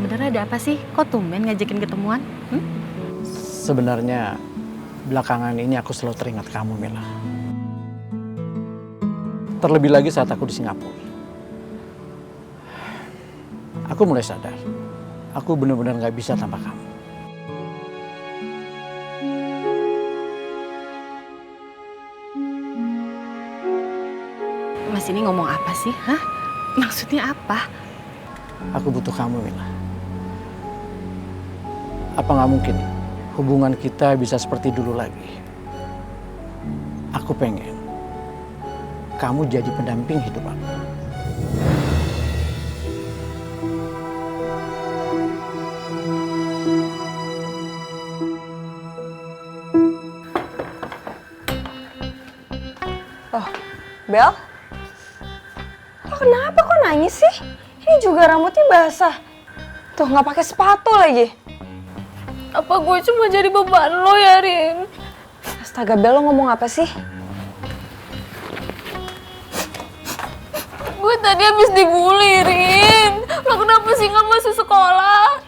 Sebenarnya ada apa sih? Kok tumben ngajakin ketemuan? Sebenarnya belakangan ini aku selalu teringat kamu, Mila. Terlebih lagi saat aku di Singapura. Aku mulai sadar, aku benar-benar gak bisa tanpa kamu. Mas ini ngomong apa sih? Hah? Maksudnya apa? Aku butuh kamu, Mila. Apa gak mungkin hubungan kita bisa seperti dulu lagi? Aku pengen kamu jadi pendamping hidup aku. Oh, Bel? Lo kenapa kok nangis sih? Ini juga rambutnya basah. Tuh nggak pakai sepatu lagi. Apa gue cuma jadi beban lo ya, Rin? Astaga, Bel, lo ngomong apa sih? Gue tadi habis dibully, Rin. Lo kenapa sih nggak masuk sekolah?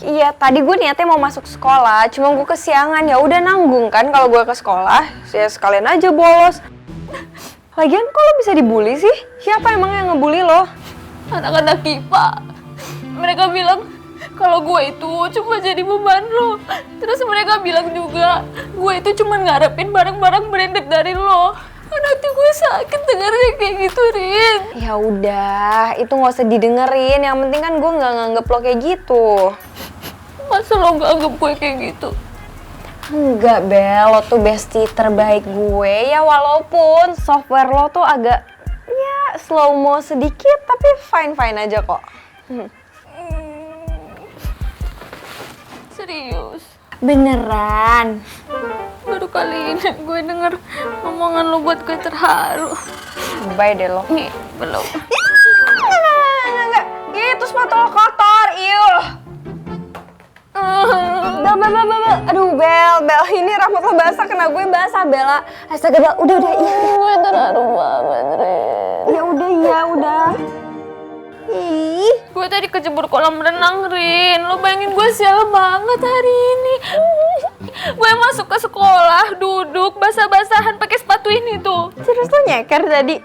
Iya, tadi gue niatnya mau masuk sekolah, cuma gue kesiangan. Ya udah nanggung kan kalau gue ke sekolah, ya sekalian aja bolos. Lagian kok lo bisa dibully sih? Siapa emang yang ngebully lo? Anak-anak IPA. Mereka bilang kalau gue itu cuma jadi beban lo. Terus mereka bilang juga gue itu cuma ngarepin barang-barang branded dari lo. Nanti gue sakit dengarnya kayak gitu, Rin. Ya udah, itu nggak usah didengerin. Yang penting kan gue nggak nganggep lo kayak gitu. Masa lo nggak anggap gue kayak gitu? Enggak, Bel, lo tuh bestie terbaik gue. Ya walaupun software lo tuh agak ya slow mo sedikit, tapi fine-fine aja kok. Serius. Beneran. Baru kali ini gue denger omongan lo buat gue terharu. Bye deh lo. Nih, belum. Enggak. Itu sepatu lo kotor, iuh. Bel. Aduh, Bel. Ini rambut lo basah, kena gue basah, Bella. Astaga, Bel. Udah. Iya. Gue terharu banget, Rin. Ya udah. Ih. Gue tadi kejebur kolam renang, Rin. Lo bayangin gue sial banget hari ini. Gue masuk ke sekolah, duduk, basah-basahan pakai sepatu ini tuh. Serius lo nyeker tadi?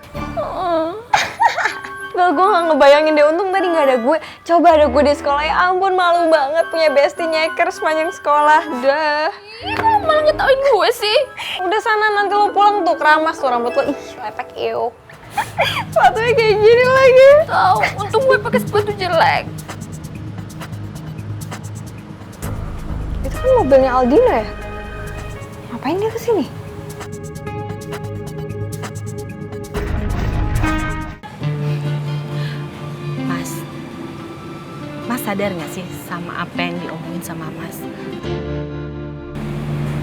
Bel, gue gak ngebayangin deh, untung tadi gak ada gue. Coba ada gue di sekolah, ya ampun malu banget punya bestie nyeker sepanjang sekolah. Dah. Ih, lo malah ngetawain gue sih. Udah sana, nanti lo pulang tuh keramas tuh rambut lo. Ih, lepek iu. Sepatunya kayak gini lagi. Tahu, untung gue pakai sepatu jelek. Itu kan mobilnya Aldino ya? Ngapain dia kesini? Mas sadar nggak sih sama apa yang diomongin sama Mas?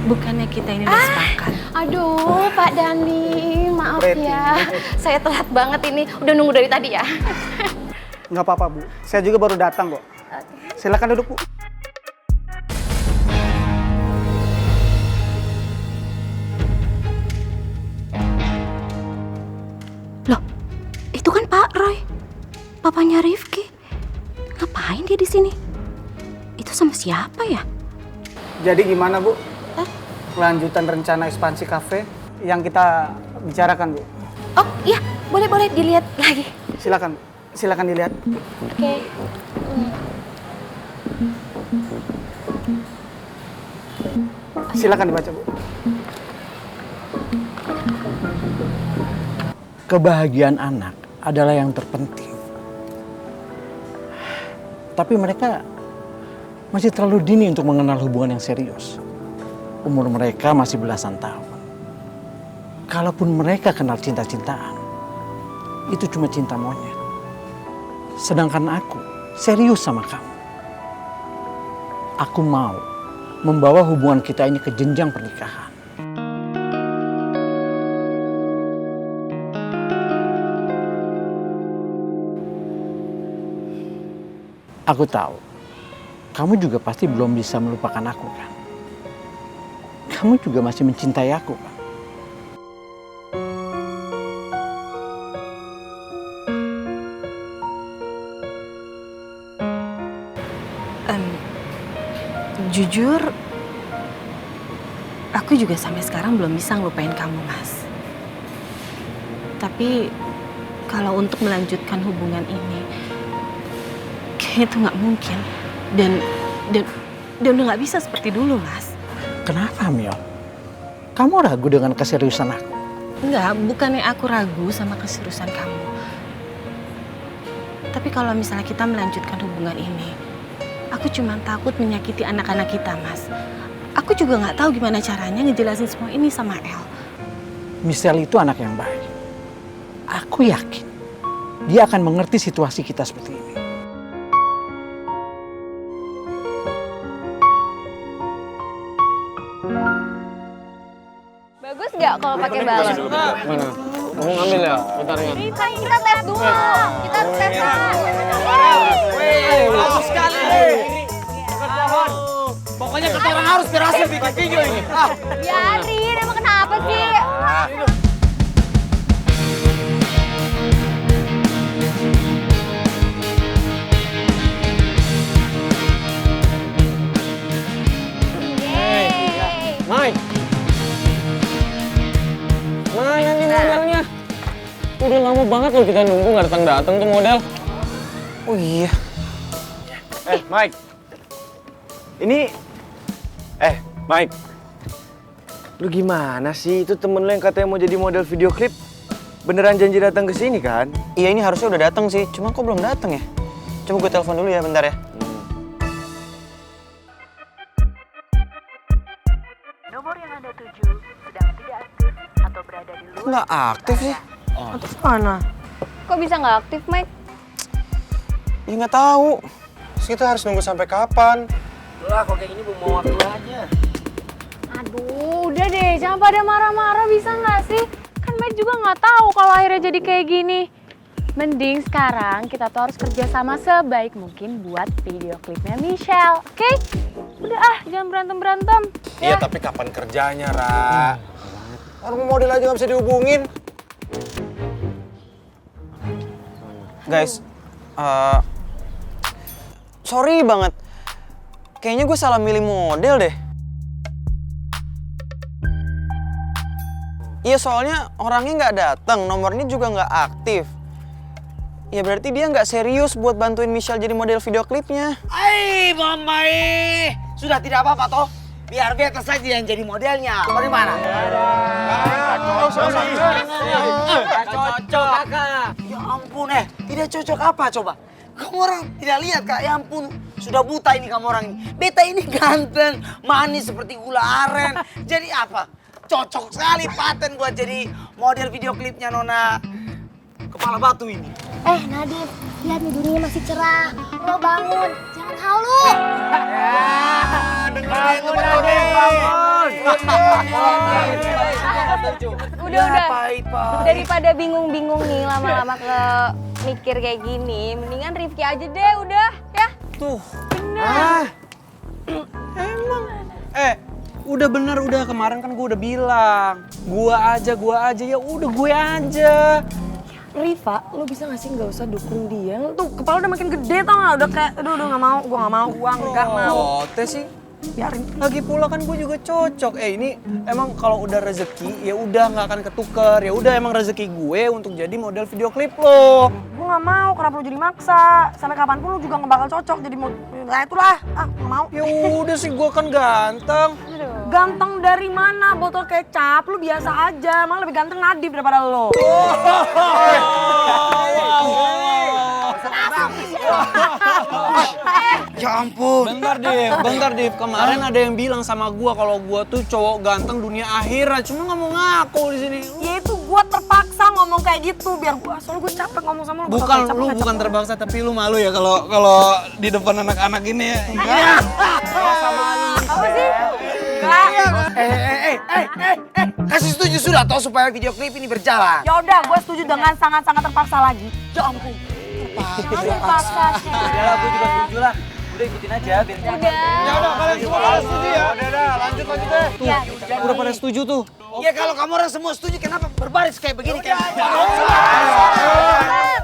Bukannya kita ini udah sepakat. Aduh, Pak Dani, maaf ya. Saya telat banget ini, udah nunggu dari tadi ya. Nggak apa-apa, Bu. Saya juga baru datang kok. Silakan duduk, Bu. Loh, itu kan Pak Roy, papanya Rifki. Ngapain dia di sini? Itu sama siapa ya? Jadi gimana, Bu? Kelanjutan rencana ekspansi kafe yang kita bicarakan, Bu. Oh iya, boleh dilihat lagi. Silakan dilihat. Oke. Silakan dibaca, Bu. Kebahagiaan anak adalah yang terpenting. Tapi mereka masih terlalu dini untuk mengenal hubungan yang serius. Umur mereka masih belasan tahun. Kalaupun mereka kenal cinta-cintaan, itu cuma cinta monyet. Sedangkan aku serius sama kamu. Aku mau membawa hubungan kita ini ke jenjang pernikahan. Aku tahu, kamu juga pasti belum bisa melupakan aku kan? Kamu juga masih mencintai aku kan? Jujur, aku juga sampai sekarang belum bisa ngelupain kamu, Mas. Tapi kalau untuk melanjutkan hubungan ini, kayaknya itu nggak mungkin. Dan udah nggak bisa seperti dulu, Mas. Kenapa, Mio? Kamu ragu dengan keseriusan aku? Enggak, bukannya aku ragu sama keseriusan kamu. Tapi kalau misalnya kita melanjutkan hubungan ini, aku cuma takut menyakiti anak-anak kita, Mas. Aku juga nggak tahu gimana caranya ngejelasin semua ini sama El. Michelle itu anak yang baik. Aku yakin dia akan mengerti situasi kita seperti ini. Bagus nggak kalau pakai balon? Mana? Kamu ngambil ya gitarnya? Ini kan kita tes dulu. Kita harus tes Bagus sekali. Pokoknya kita orang harus berhasil bikin video ini. Biarin, emang kenapa sih? Mike! Mana nih modelnya? Udah lama banget loh kita nunggu nggak datang-datang tuh model. Oh iya. Mike. Mike. Lu gimana sih? Itu temen lu yang katanya mau jadi model video klip. Beneran janji datang ke sini kan? Iya, ini harusnya udah datang sih, cuma kok belum datang ya? Coba gue telepon dulu ya, bentar ya. Nomor yang Anda tuju sedang tidak aktif atau berada di luar. Nggak aktif sih? Terus mana? Kok bisa nggak aktif, Mike? Ya nggak tahu. Terus kita harus nunggu sampai kapan? Lah, kok kayak gini mau waktu aja. Aduh, udah deh, jangan pada marah-marah bisa nggak sih? Kan Mike juga nggak tahu kalau akhirnya jadi kayak gini. Mending sekarang kita tuh harus kerja sama sebaik mungkin buat video klipnya Michelle, oke? Udah jangan berantem-berantem. Iya, tapi kapan kerjanya, Ra? Orang model aja nggak bisa dihubungin. Guys, sorry banget. Kayaknya gue salah milih model deh. Iya, soalnya orangnya nggak datang, nomornya juga nggak aktif. Ya berarti dia nggak serius buat bantuin Michelle jadi model video klipnya. Hai, Mamai. Sudah tidak apa-apa toh. Biar beta saja yang jadi modelnya. Bagaimana? Cocok, Kakak. Ya ampun, tidak cocok apa coba? Kamu orang tidak lihat, Kak? Ya ampun, sudah buta ini kamu orang ini. Beta ini ganteng, manis seperti gula aren. Jadi apa? Cocok sekali paten buat jadi model video klipnya Nona Kepala Batu ini. Nadif, lihat nih dunia masih cerah. Lo bangun, jangan halu. Udah. Daripada bingung-bingung nih lama-lama ke mikir kayak gini, mendingan Rifki aja deh, udah ya. Tuh. Bener. Emang. Udah bener, udah kemarin kan gue udah bilang. Gua aja, ya udah gue aja. Riva, lo bisa gak sih nggak usah dukung dia? Tuh kepala udah makin gede tau gak? Udah kayak, aduh nggak mau, gue nggak mau. Teh sih. Biarin. Lagi pula kan gue juga cocok. Ini emang kalau udah rezeki ya udah nggak akan ketuker. Ya udah emang rezeki gue untuk jadi model video klip lo. Gue nggak mau, kenapa lo jadi maksa? Sampai kapanpun lo juga nggak bakal cocok jadi nah itulah. Nggak mau. Ya udah sih, gue kan ganteng. Ganteng dari mana? Botol kecap, lu biasa aja. Malah lebih ganteng Nadif daripada lo. Ya ampun. Bentar, Div. Kemarin ada yang bilang sama gua kalau gua tuh cowok ganteng dunia akhirat. Cuma nggak mau ngaku di sini. Ya itu gua terpaksa ngomong kayak gitu biar gua, soalnya gua capek ngomong sama lu. Bukan terpaksa, tapi lu malu ya kalau di depan anak-anak ini ya. Iya. Apa sih? Kasih setuju sudah toh supaya video klip ini berjalan. Ya udah, gua setuju dengan sangat-sangat terpaksa lagi. Ya ampun. Terpaksa, Udah, gue juga setuju lah. Udah ikutin aja biar Ya udah, kalian semua pada setuju ya? Udah, lanjut deh. udah pada setuju tuh. Ya kalau kamu orang semua setuju, kenapa berbaris kayak begini? Ya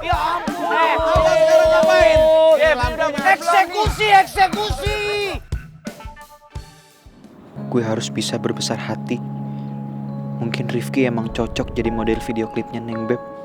ampun. Ngapain? Eksekusi. gue harus bisa berbesar hati. Mungkin Rifki emang cocok jadi model video klipnya Neng Beb.